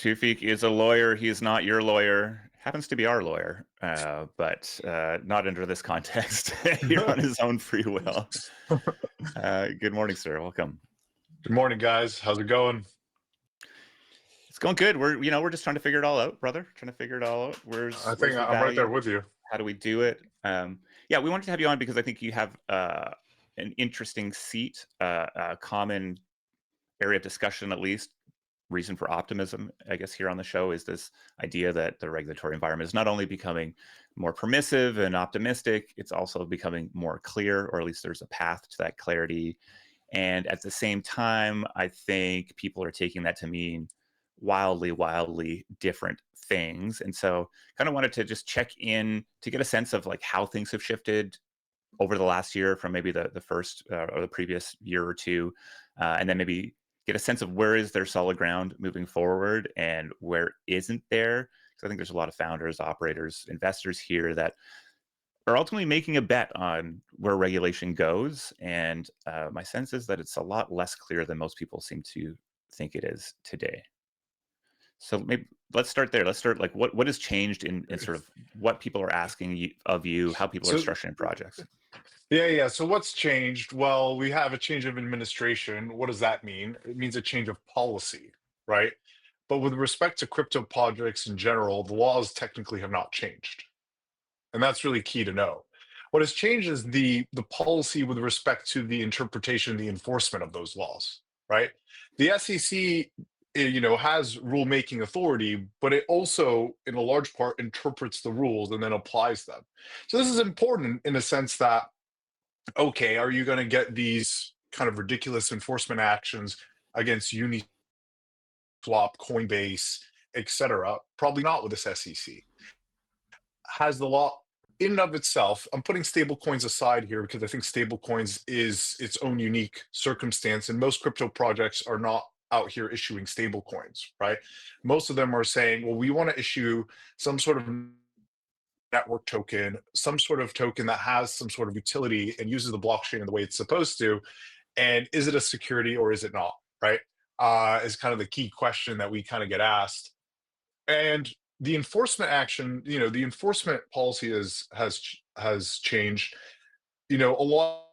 Toufic is a lawyer. He is not your lawyer. Happens to be our lawyer, but not under this context. Here on his own free will. Good morning, sir. Welcome. Good morning, guys. How's it going? It's going good. We're just trying to figure it all out, brother. Trying to figure it all out. I think I'm right there with you. How do we do it? Yeah, we wanted to have you on because I think you have an interesting seat, a common area of discussion, at least. Reason for optimism, I guess, here on the show is this idea that the regulatory environment is not only becoming more permissive and optimistic, it's also becoming more clear, or at least there's a path to that clarity. And at the same time, I think people are taking that to mean wildly different things. And so kind of wanted to just check in to get a sense of like how things have shifted over the last year from maybe the first or the previous year or two, and then maybe get a sense of where is there solid ground moving forward and where isn't there. Because I think there's a lot of founders, operators, investors here that are ultimately making a bet on where regulation goes. And my sense is that it's a lot less clear than most people seem to think it is today. So maybe let's start there. Let's start like what has changed in sort of what people are asking of you, how people are structuring projects. Yeah. So what's changed? Well, we have a change of administration. What does that mean? It means a change of policy, right? But with respect to crypto projects in general, the laws technically have not changed. And that's really key to know. What has changed is the policy with respect to the interpretation, the enforcement of those laws, right? The SEC has rulemaking authority, but it also, in a large part, interprets the rules and then applies them. So this is important in the sense that, okay, are you going to get these kind of ridiculous enforcement actions against Uniswap, Coinbase, etc.? Probably not with this SEC. Has the law in and of itself, I'm putting stable coins aside here because I think stable coins is its own unique circumstance, and most crypto projects are not out here issuing stable coins, right? Most of them are saying, well, we want to issue some sort of network token, some sort of token that has some sort of utility and uses the blockchain in the way it's supposed to. And is it a security or is it not, right? Is kind of the key question that we kind of get asked. And the enforcement action, the enforcement policy has changed. A lot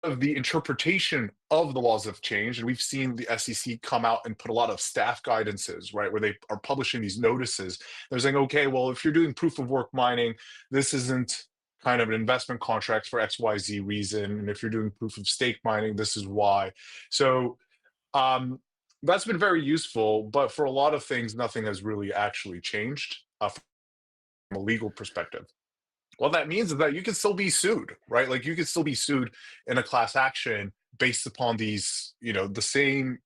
of the interpretation of the laws have changed, and we've seen the SEC come out and put a lot of staff guidances, right, where they are publishing these notices. They're saying, okay, well, if you're doing proof of work mining, this isn't kind of an investment contract for XYZ reason, and if you're doing proof of stake mining, this is why. So that's been very useful, but for a lot of things, nothing has really actually changed from a legal perspective. What that means is that you can still be sued, right? Like you can still be sued in a class action based upon these, the same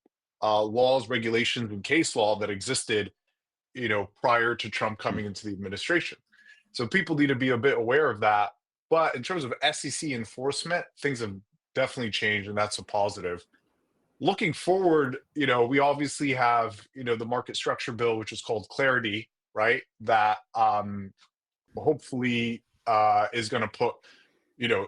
laws, regulations, and case law that existed, prior to Trump coming into the administration. So people need to be a bit aware of that. But in terms of SEC enforcement, things have definitely changed, and that's a positive. Looking forward, we obviously have, the market structure bill, which is called Clarity, right? That hopefully is going to put, there's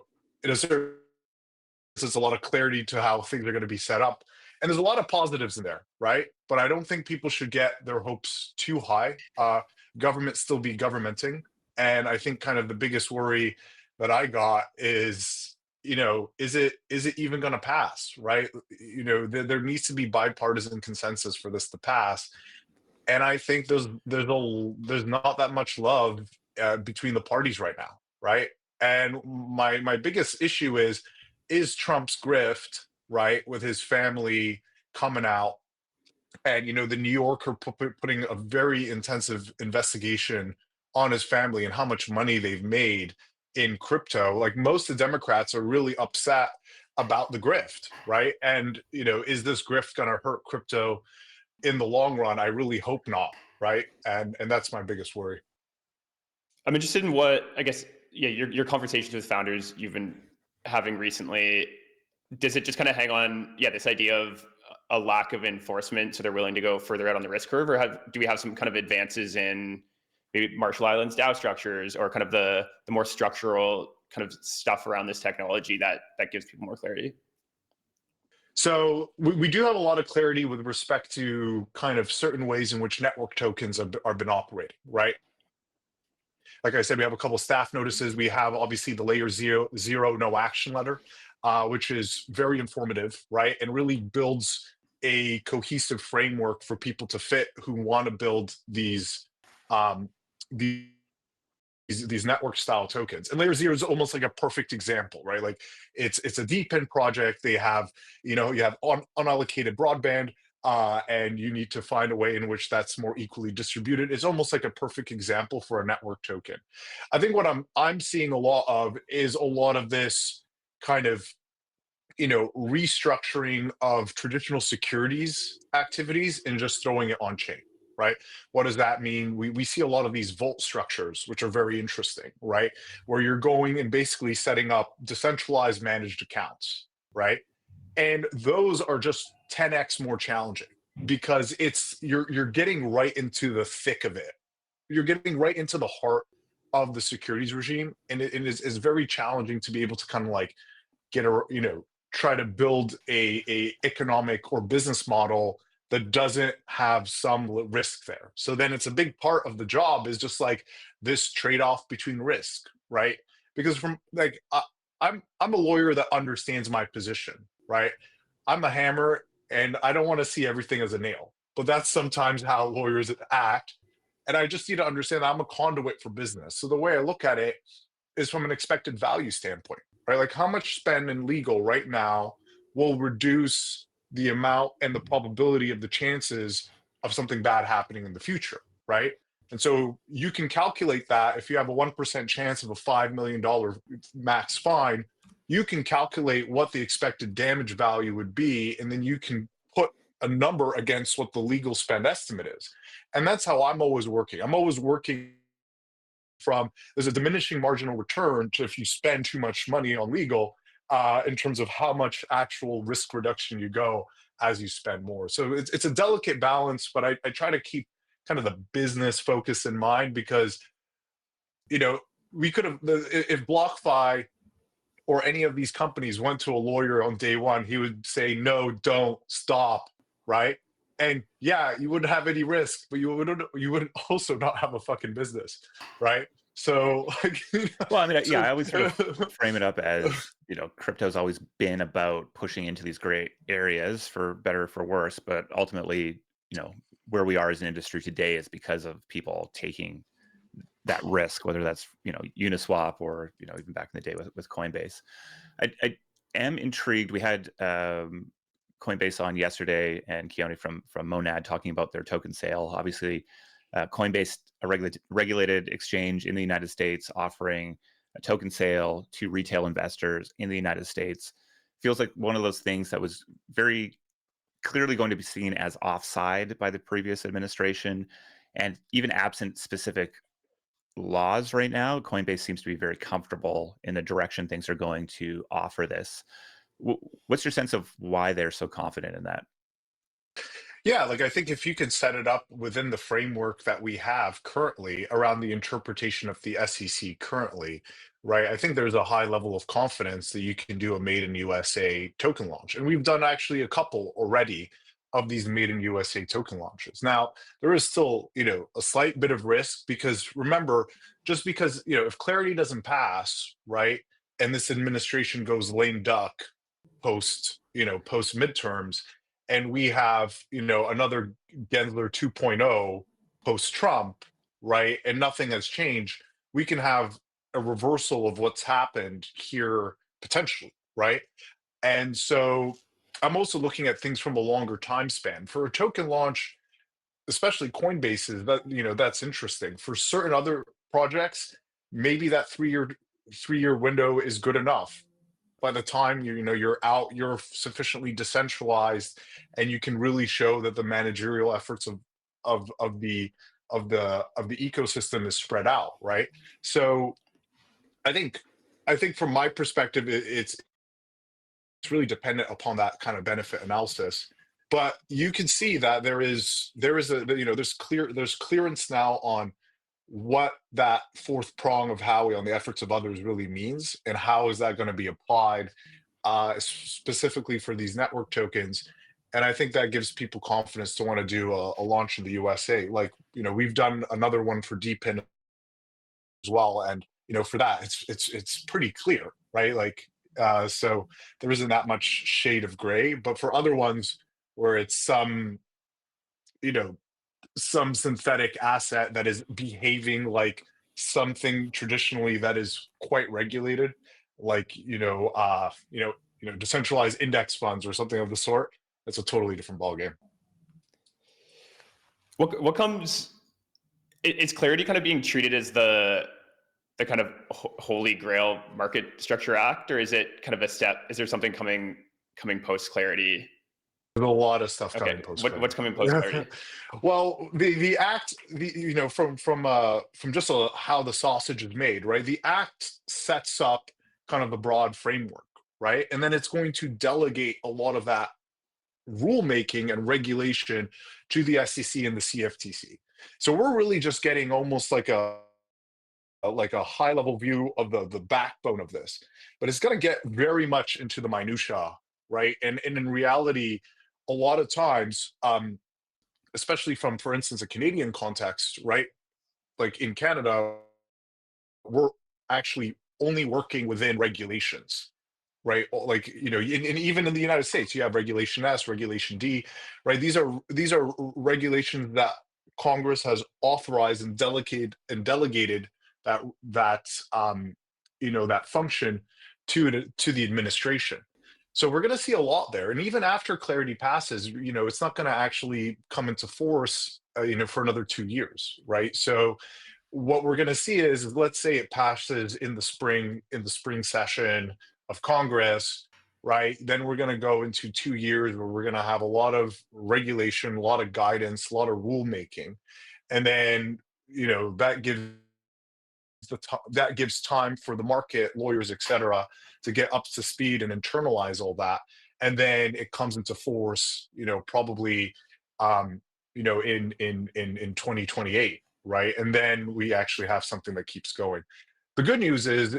a lot of clarity to how things are going to be set up. And there's a lot of positives in there, right? But I don't think people should get their hopes too high. Government still be governmenting. And I think kind of the biggest worry that I got is, is it even going to pass, right? There needs to be bipartisan consensus for this to pass. And I think there's not that much love between the parties right now, right? And my biggest issue is Trump's grift, right, with his family coming out, and the New Yorker putting a very intensive investigation on his family and how much money they've made in crypto. Like most of the Democrats are really upset about the grift, right? And is this grift going to hurt crypto in the long run? I really hope not, right? And that's my biggest worry. I'm interested in what, I guess, your conversations with founders you've been having recently. Does it just kind of hang on, this idea of a lack of enforcement, so they're willing to go further out on the risk curve, or do we have some kind of advances in maybe Marshall Islands DAO structures, or kind of the more structural kind of stuff around this technology that gives people more clarity? So we do have a lot of clarity with respect to kind of certain ways in which network tokens are been operating, right? Like I said, we have a couple staff notices. We have obviously the layer zero no action letter, which is very informative, right? And really builds a cohesive framework for people to fit who want to build um, these these network style tokens. And layer zero is almost like a perfect example, right? Like it's a deep end project. They have, you have unallocated broadband, and you need to find a way in which that's more equally distributed. It's almost like a perfect example for a network token. I think what I'm seeing a lot of is a lot of this kind of restructuring of traditional securities activities and just throwing it on chain, right? What does that mean? We see a lot of these vault structures, which are very interesting, right? Where you're going and basically setting up decentralized managed accounts, right? And those are just 10x more challenging because you're getting right into the thick of it. You're getting right into the heart of the securities regime, and it is very challenging to be able to kind of like get a try to build a economic or business model that doesn't have some risk there. So then it's a big part of the job is just like this trade-off between risk, right? Because from like I'm a lawyer that understands my position, right? I'm a hammer and I don't want to see everything as a nail, but that's sometimes how lawyers act. And I just need to understand that I'm a conduit for business. So the way I look at it is from an expected value standpoint, right? Like how much spend in legal right now will reduce the amount and the probability of the chances of something bad happening in the future, right? And so you can calculate that if you have a 1% chance of a $5 million max fine, you can calculate what the expected damage value would be, and then you can put a number against what the legal spend estimate is. And that's how I'm always working. I'm always working from there's a diminishing marginal return to if you spend too much money on legal in terms of how much actual risk reduction you go as you spend more. So it's a delicate balance, but I try to keep kind of the business focus in mind because, we could have, if BlockFi or any of these companies went to a lawyer on day one, he would say, no, don't, stop, right? And yeah, you wouldn't have any risk, but you would also not have a fucking business, right? So, like, well, I mean, yeah, so, I always sort of frame it up as crypto's always been about pushing into these gray areas for better or for worse, but ultimately, where we are as an industry today is because of people taking that risk, whether that's Uniswap or even back in the day with Coinbase. I am intrigued. We had Coinbase on yesterday, and Keone from Monad talking about their token sale. Obviously, Coinbase, a regulated exchange in the United States, offering a token sale to retail investors in the United States, feels like one of those things that was very clearly going to be seen as offside by the previous administration, and even absent specific laws right now, Coinbase seems to be very comfortable in the direction things are going to offer this. What's your sense of why they're so confident in that? Yeah, like I think if you can set it up within the framework that we have currently around the interpretation of the SEC currently, right? I think there's a high level of confidence that you can do a made in USA token launch. And we've done actually a couple already of these made in USA token launches. Now, there is still, a slight bit of risk because remember, just because, if clarity doesn't pass, right, and this administration goes lame duck post midterms, and we have another Gensler 2.0 post Trump, right, and nothing has changed, we can have a reversal of what's happened here potentially, right? And so I'm also looking at things from a longer time span for a token launch, especially Coinbase's. That's interesting. For certain other projects, maybe that three-year window is good enough. By the time you're out, you're sufficiently decentralized, and you can really show that the managerial efforts of the ecosystem is spread out, right? So I think from my perspective, it's really dependent upon that kind of benefit analysis. But you can see that there's clearance now on what that fourth prong of Howie on the efforts of others really means, and how is that going to be applied specifically for these network tokens. And I think that gives people confidence to want to do a launch in the USA. Like, we've done another one for DPIN as well, and for that, it's pretty clear, right? Like, so there isn't that much shade of gray. But for other ones where it's you know some synthetic asset that is behaving like something traditionally that is quite regulated, like decentralized index funds or something of the sort, that's a totally different ballgame. What comes? Is Clarity kind of being treated as the kind of holy grail market structure act, or is it kind of a step? Is there something coming post Clarity? There's a lot of stuff coming Okay, post what's coming post Clarity? Well, the act, from just how the sausage is made, right? The act sets up kind of the broad framework, right? And then it's going to delegate a lot of that rulemaking and regulation to the SEC and the CFTC. So we're really just getting almost like a high level view of the backbone of this, but it's going to get very much into the minutia, right? And in reality, a lot of times, especially from, for instance, a Canadian context, right? Like in Canada, we're actually only working within regulations, right? Like, and even in the United States, you have Regulation S, Regulation D, right? These are regulations that Congress has authorized and delegated that function to the administration. So we're going to see a lot there, and even after Clarity passes, it's not going to actually come into force, for another 2 years, right? So what we're going to see is, let's say it passes in the spring session of Congress, right? Then we're going to go into 2 years where we're going to have a lot of regulation, a lot of guidance, a lot of rulemaking, and then that gives time for the market, lawyers, etc., to get up to speed and internalize all that, and then it comes into force, probably, in 2028, right? And then we actually have something that keeps going. The good news is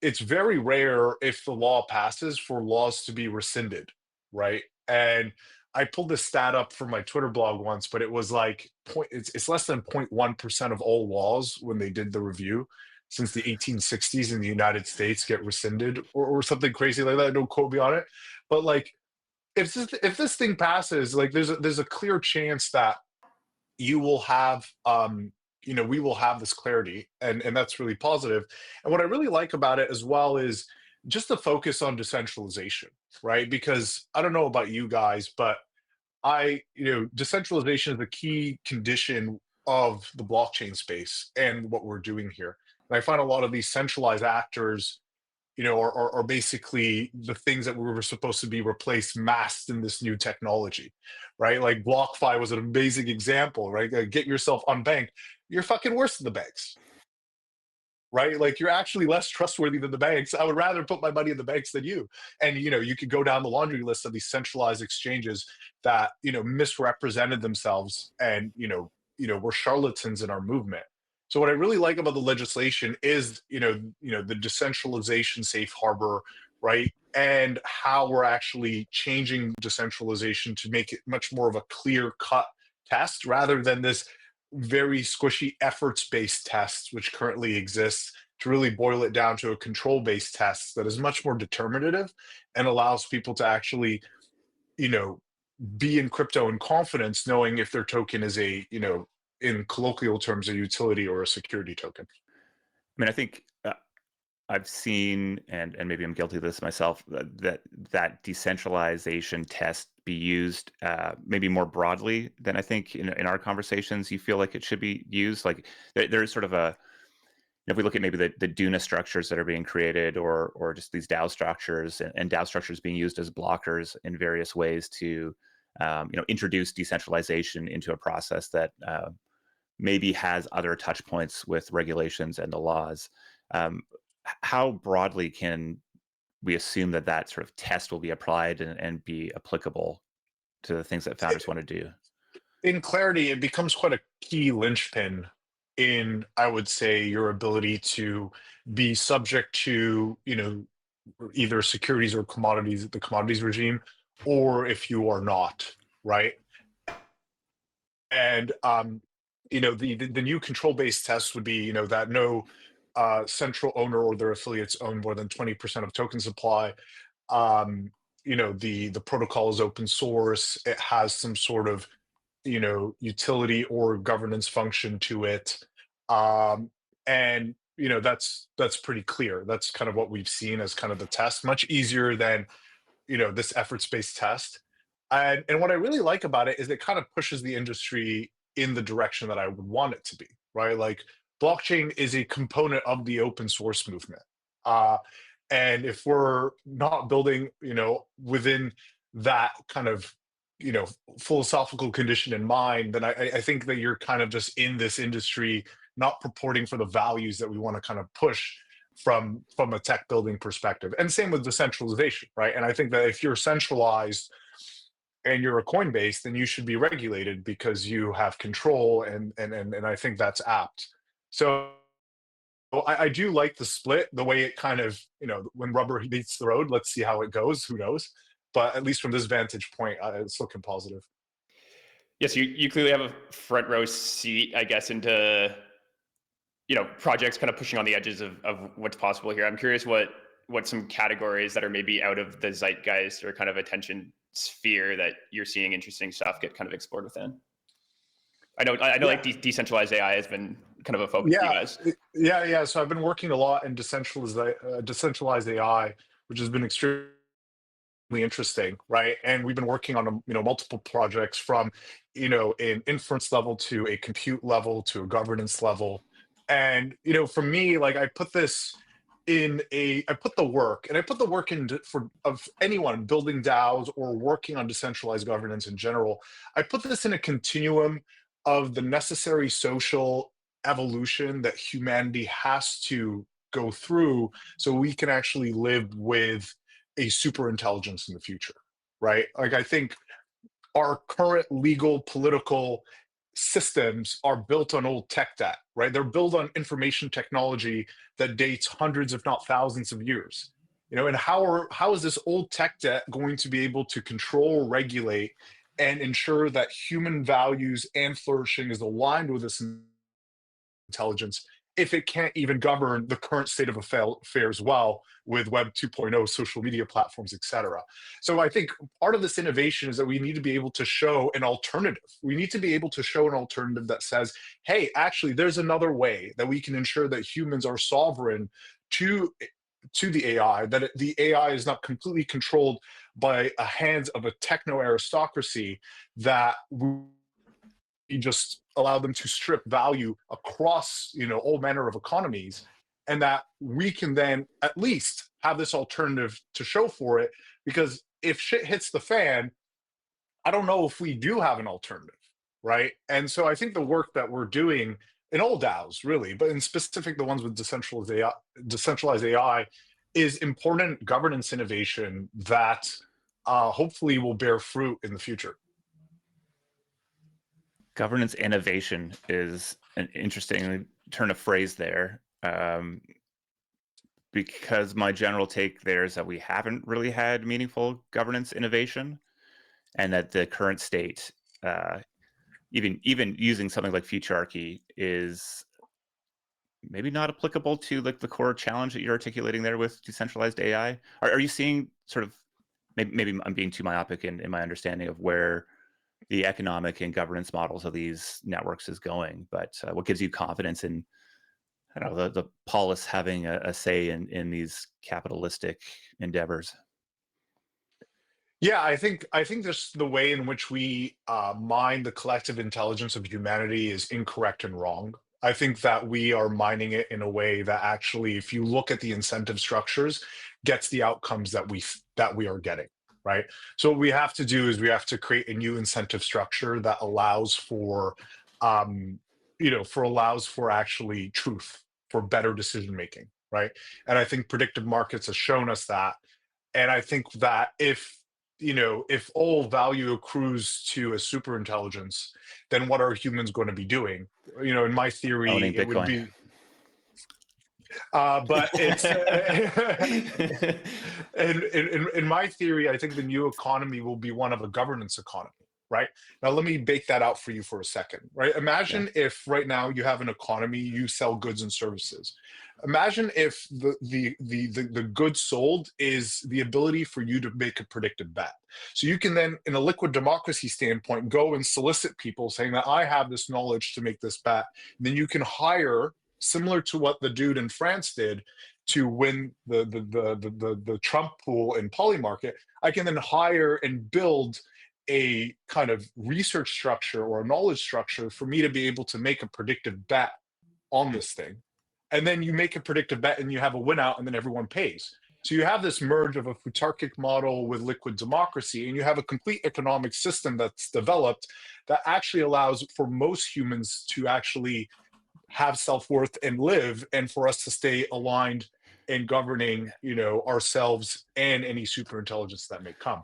it's very rare, if the law passes, for laws to be rescinded, right? And I pulled this stat up from my Twitter blog once, but it was like it's less than 0.1% of all laws, when they did the review since the 1860s in the United States, get rescinded, or something crazy like that. Don't quote me on it, but like, if this thing passes, like, there's a clear chance that you will have we will have this clarity, and that's really positive. And what I really like about it as well is just the focus on decentralization, right? Because I don't know about you guys, but decentralization is a key condition of the blockchain space and what we're doing here. And I find a lot of these centralized actors, are basically the things that were supposed to be replaced, masked in this new technology, right? Like BlockFi was an amazing example, right? Get yourself unbanked. You're fucking worse than the banks, right? Like, you're actually less trustworthy than the banks. I would rather put my money in the banks than you. And you could go down the laundry list of these centralized exchanges that misrepresented themselves, and were charlatans in our movement. So what I really like about the legislation is the decentralization safe harbor, right? And how we're actually changing decentralization to make it much more of a clear cut test, rather than this very squishy efforts-based test which currently exists, to really boil it down to a control-based test that is much more determinative and allows people to actually be in crypto in confidence, knowing if their token is in colloquial terms, a utility or a security token. I mean, I think I've seen, and maybe I'm guilty of this myself, that decentralization test be used maybe more broadly than I think in our conversations you feel like it should be used. Like, there's sort of if we look at maybe the Duna structures that are being created, or just these DAO structures, and DAO structures being used as blockers in various ways to introduce decentralization into a process that maybe has other touch points with regulations and the laws. How broadly can we assume that sort of test will be applied and be applicable to the things that founders want to do? In Clarity, it becomes quite a key linchpin in, I would say, your ability to be subject to either securities or commodities, the commodities regime, or if you are not, right? And the new control-based test would be, that no central owner or their affiliates own more than 20% of token supply. The protocol is open source. It has some sort of utility or governance function to it. And that's pretty clear. That's kind of what we've seen as kind of the test, much easier than this efforts-based test. And what I really like about it is it kind of pushes the industry in the direction that I would want it to be, right? Like, blockchain is a component of the open source movement. And if we're not building, within that kind of, philosophical condition in mind, then I think that you're kind of just in this industry, not purporting for the values that we want to kind of push from a tech building perspective. And same with decentralization, right? And I think that if you're centralized and you're a Coinbase, then you should be regulated because you have control, and I think that's apt. So I do like the split, the way it kind of, when rubber meets the road. Let's see how it goes. Who knows? But at least from this vantage point, it's looking positive. Yes, you clearly have a front row seat, I guess, into projects kind of pushing on the edges of what's possible here. I'm curious what some categories that are maybe out of the zeitgeist or kind of attention sphere that you're seeing interesting stuff get kind of explored within. I know like decentralized AI has been kind of a focus for you guys. Yeah. So I've been working a lot in decentralized AI, which has been extremely interesting, right? And we've been working on multiple projects from an inference level to a compute level to a governance level. And for me, like, I put the work in of anyone building DAOs or working on decentralized governance in general. I put this in a continuum of the necessary social evolution that humanity has to go through so we can actually live with a super intelligence in the future, right? Like, I think our current legal, political systems are built on old tech debt, right? They're built on information technology that dates hundreds, if not thousands of years. And how is this old tech debt going to be able to control, regulate, and ensure that human values and flourishing is aligned with this intelligence if it can't even govern the current state of affairs well with Web 2.0, social media platforms, etc. So I think part of this innovation is that we need to be able to show an alternative. We need to be able to show an alternative that says, hey, actually, there's another way that we can ensure that humans are sovereign to the AI, that the AI is not completely controlled by the hands of a techno aristocracy that we just allow them to strip value across all manner of economies, and that we can then at least have this alternative to show for it. Because if shit hits the fan, I don't know if we do have an alternative, right? And so I think the work that we're doing in all DAOs, really, but in specific the ones with decentralized AI, is important governance innovation that hopefully will bear fruit in the future. Governance innovation is an interesting turn of phrase there, because my general take there is that we haven't really had meaningful governance innovation, and that the current state, even using something like futurarchy, is maybe not applicable to like the core challenge that you're articulating there with decentralized AI. Are you seeing sort of, maybe I'm being too myopic in my understanding of where the economic and governance models of these networks is going, but what gives you confidence in, I don't know, the polis having a say in these capitalistic endeavors? Yeah, I think just the way in which we mine the collective intelligence of humanity is incorrect and wrong. I think that we are mining it in a way that actually, if you look at the incentive structures, gets the outcomes that we are getting. Right. So what we have to do is we have to create a new incentive structure that allows for, actually truth, for better decision making. Right. And I think predictive markets have shown us that. And I think that if all value accrues to a super intelligence, then what are humans going to be doing? In my theory, Owning it would Bitcoin. be. But it's and in my theory, I think the new economy will be one of a governance economy, right? Now, let me bake that out for you for a second, right? Yeah. Imagine if right now you have an economy, you sell goods and services. Imagine if the goods sold is the ability for you to make a predictive bet. So you can then, in a liquid democracy standpoint, go and solicit people saying that I have this knowledge to make this bet. And then you can hire, similar to what the dude in France did to win the Trump pool in Polymarket. I can then hire and build a kind of research structure or a knowledge structure for me to be able to make a predictive bet on this thing. And then you make a predictive bet and you have a win out and then everyone pays. So you have this merge of a futarchic model with liquid democracy, and you have a complete economic system that's developed that actually allows for most humans to actually have self-worth and live, and for us to stay aligned in governing, ourselves and any super intelligence that may come.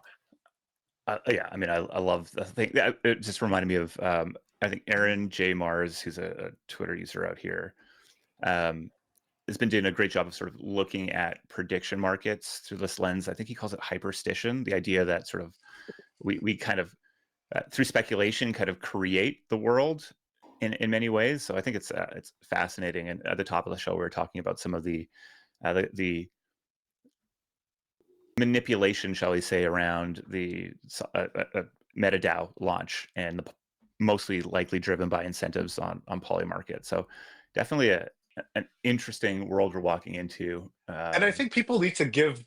Yeah, I mean, I love the thing. It just reminded me of, I think Aaron J. Mars, who's a Twitter user out here, has been doing a great job of sort of looking at prediction markets through this lens. I think he calls it hyperstition, the idea that sort of we kind of, through speculation, kind of create the world in many ways. So I think it's fascinating. And at the top of the show, we were talking about some of the manipulation, shall we say, around the MetaDAO launch, and mostly likely driven by incentives on Polymarket. So definitely an interesting world we're walking into. And I think people need to give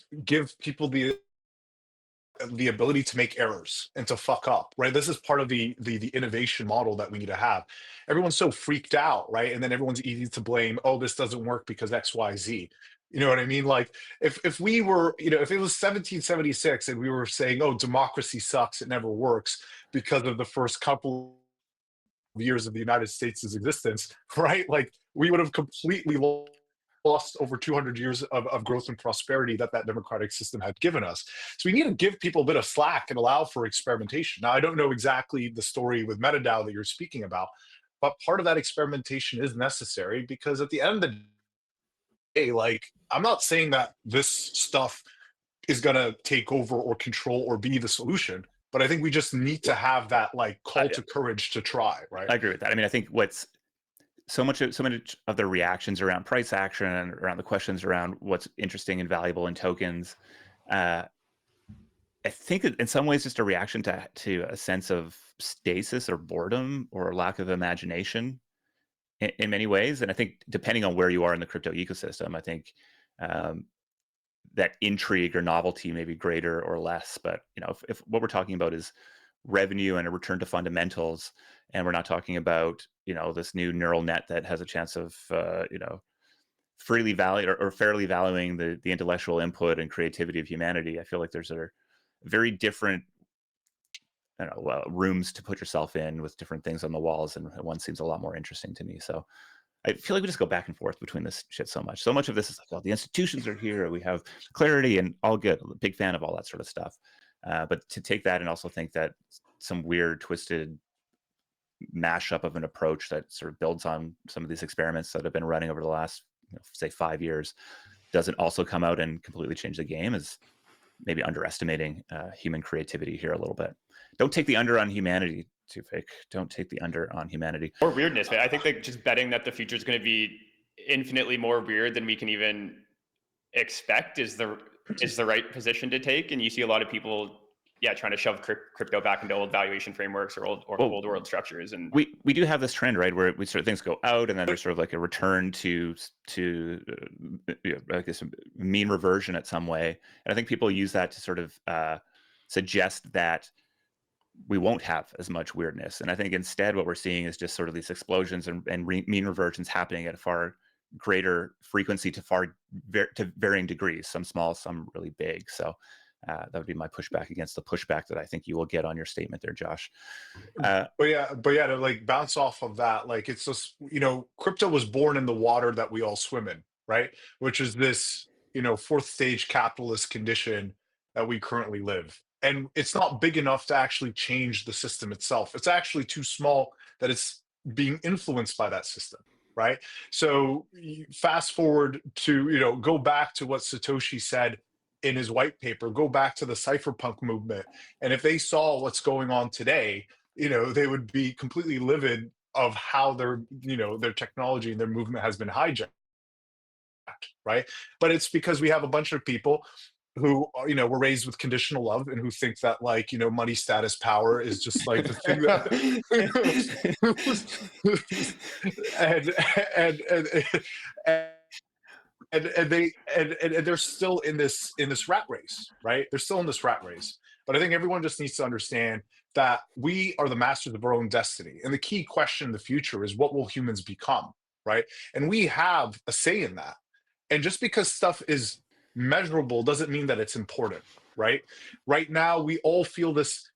people the ability to make errors and to fuck up, right? This is part of the innovation model that we need to have. Everyone's so freaked out, right? And then everyone's easy to blame. Oh, this doesn't work because XYZ. You know what I mean? Like if we were, if it was 1776 and we were saying, oh, democracy sucks, it never works because of the first couple of years of the United States' existence, right? Like we would have completely lost over 200 years of growth and prosperity that democratic system had given us. So we need to give people a bit of slack and allow for experimentation. Now, I don't know exactly the story with MetaDAO that you're speaking about, but part of that experimentation is necessary, because at the end of the day, like, I'm not saying that this stuff is going to take over or control or be the solution, but I think we just need to have that like call to courage to try, right? I agree with that. I mean, I think what's so much of the reactions around price action and around the questions around what's interesting and valuable in tokens, I think in some ways just a reaction to a sense of stasis or boredom or lack of imagination in many ways. And I think depending on where you are in the crypto ecosystem, I think that intrigue or novelty may be greater or less. But if what we're talking about is revenue and a return to fundamentals, and we're not talking about this new neural net that has a chance of freely value or fairly valuing the intellectual input and creativity of humanity, I feel like there's a very different rooms to put yourself in with different things on the walls, and one seems a lot more interesting to me. So I feel like we just go back and forth between this shit so much. So much of this is like, well, the institutions are here, we have clarity, and all good. I'm a big fan of all that sort of stuff. But to take that and also think that some weird, twisted mashup of an approach that sort of builds on some of these experiments that have been running over the last, say, 5 years, doesn't also come out and completely change the game is maybe underestimating human creativity here a little bit. Don't take the under on humanity, Toufic. Don't take the under on humanity. Or weirdness, man. I think that just betting that the future is going to be infinitely more weird than we can even expect is the right position to take. And you see a lot of people, trying to shove crypto back into old valuation frameworks or old world structures. And we do have this trend, right, where we sort of things go out, and then there's sort of like a return to I guess mean reversion at some way. And I think people use that to sort of suggest that we won't have as much weirdness. And I think instead what we're seeing is just sort of these explosions and mean reversions happening at a far greater frequency to varying degrees, some small, some really big. So that would be my pushback against the pushback that I think you will get on your statement there, Josh. But to like bounce off of that, like it's just, crypto was born in the water that we all swim in, right? Which is this, fourth stage capitalist condition that we currently live. And it's not big enough to actually change the system itself. It's actually too small that it's being influenced by that system. right? So fast forward to, go back to what Satoshi said in his white paper, go back to the cypherpunk movement. And if they saw what's going on today, they would be completely livid of how their technology and their movement has been hijacked, right? But it's because we have a bunch of people who were raised with conditional love and who think that, like, money, status, power is just like the thing that and and and and they're still in this rat race, right? They're still in this rat race. But I think everyone just needs to understand that we are the masters of our own destiny, and the key question in the future is, what will humans become, right? And we have a say in that. And just because stuff is measurable doesn't mean that it's important, right? Right now, we all feel this,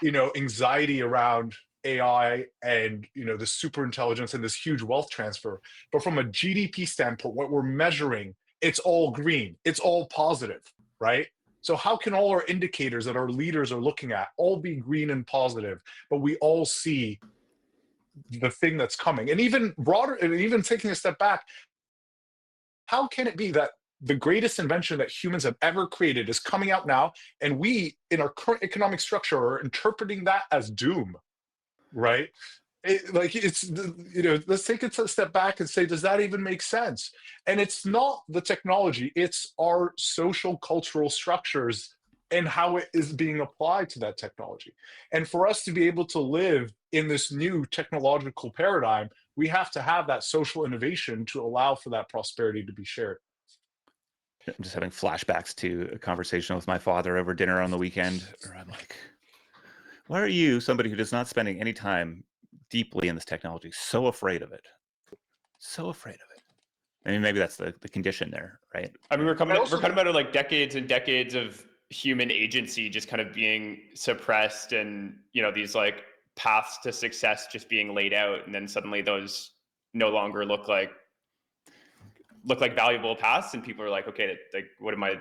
anxiety around AI and, the super intelligence and this huge wealth transfer. But from a GDP standpoint, what we're measuring, it's all green, it's all positive, right? So how can all our indicators that our leaders are looking at all be green and positive, but we all see the thing that's coming? And even broader, and even taking a step back, how can it be that the greatest invention that humans have ever created is coming out now, and we, in our current economic structure, are interpreting that as doom, right? Let's take it a step back and say, does that even make sense? And it's not the technology, it's our social cultural structures and how it is being applied to that technology. And for us to be able to live in this new technological paradigm, we have to have that social innovation to allow for that prosperity to be shared. I'm just having flashbacks to a conversation with my father over dinner on the weekend, where I'm like, why are you, somebody who is not spending any time deeply in this technology, so afraid of it? So afraid of it. I mean, maybe that's the condition there, right? I mean, we're coming out of like decades and decades of human agency just kind of being suppressed, and these like paths to success just being laid out, and then suddenly those no longer look like valuable paths, and people are like, okay, like what am I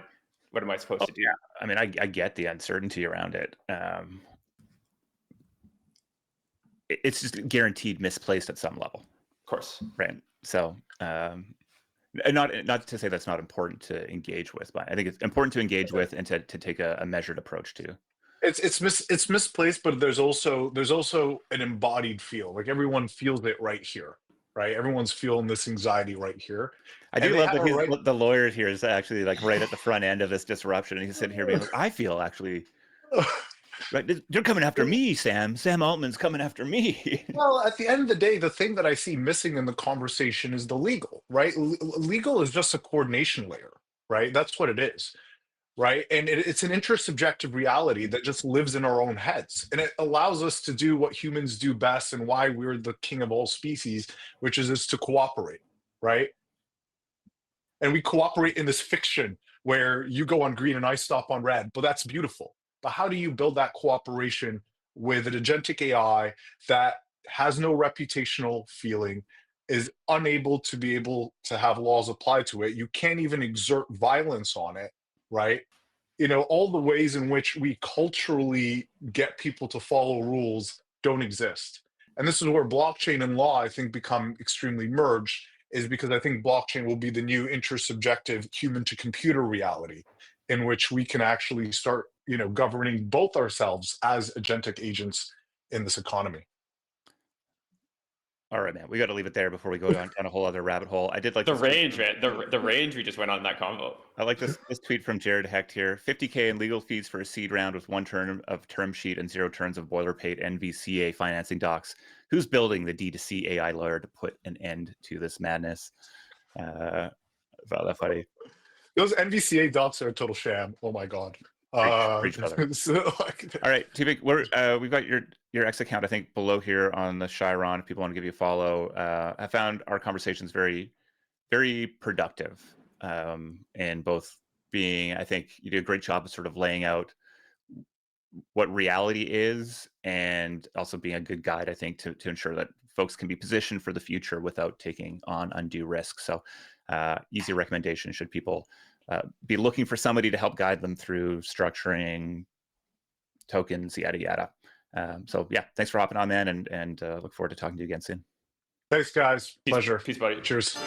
supposed to do? Yeah. I mean, I get the uncertainty around it. It's just guaranteed misplaced at some level, Of course, right? So not to say that's not important to engage with, but I think it's important to engage with and to take a measured approach to. It's misplaced, but there's also an embodied feel. Like, everyone feels it right here, right? Everyone's feeling this anxiety right here. I do love that the lawyer here is actually like right at the front end of this disruption, and he's sitting here being like, I feel actually right, they're coming after me, Sam Altman's coming after me. Well, at the end of the day, the thing that I see missing in the conversation is the legal, right? Legal is just a coordination layer, right? That's what it is, right? And it's an intersubjective reality that just lives in our own heads. And it allows us to do what humans do best and why we're the king of all species, which is to cooperate, right? And we cooperate in this fiction where you go on green and I stop on red, but that's beautiful. But how do you build that cooperation with an agentic AI that has no reputational feeling, is unable to be able to have laws applied to it? You can't even exert violence on it, right? All the ways in which we culturally get people to follow rules don't exist. And this is where blockchain and law, I think, become extremely merged, is because I think blockchain will be the new intersubjective human to computer reality in which we can actually start, governing both ourselves as agentic agents in this economy. All right, man, we got to leave it there before we go down a whole other rabbit hole. I did like the range, man. The range we just went on in that convo. I like this tweet from Jared Hecht here. 50K in legal fees for a seed round with 1 turn of term sheet and 0 turns of boilerplate NVCA financing docs. Who's building the D2C AI lawyer to put an end to this madness? Found that funny. Those NVCA docs are a total sham. Oh my god. Preach, brother. All right, Toufic, we've got your X account, I think, below here on the Chiron. If people want to give you a follow, I found our conversations very, very productive, and both being, I think you do a great job of sort of laying out what reality is, and also being a good guide, I think, to ensure that folks can be positioned for the future without taking on undue risk. So easy recommendation should people be looking for somebody to help guide them through structuring tokens, yada, yada. So yeah, thanks for hopping on, man, and look forward to talking to you again soon. Thanks, guys. Pleasure. Peace, buddy. Cheers.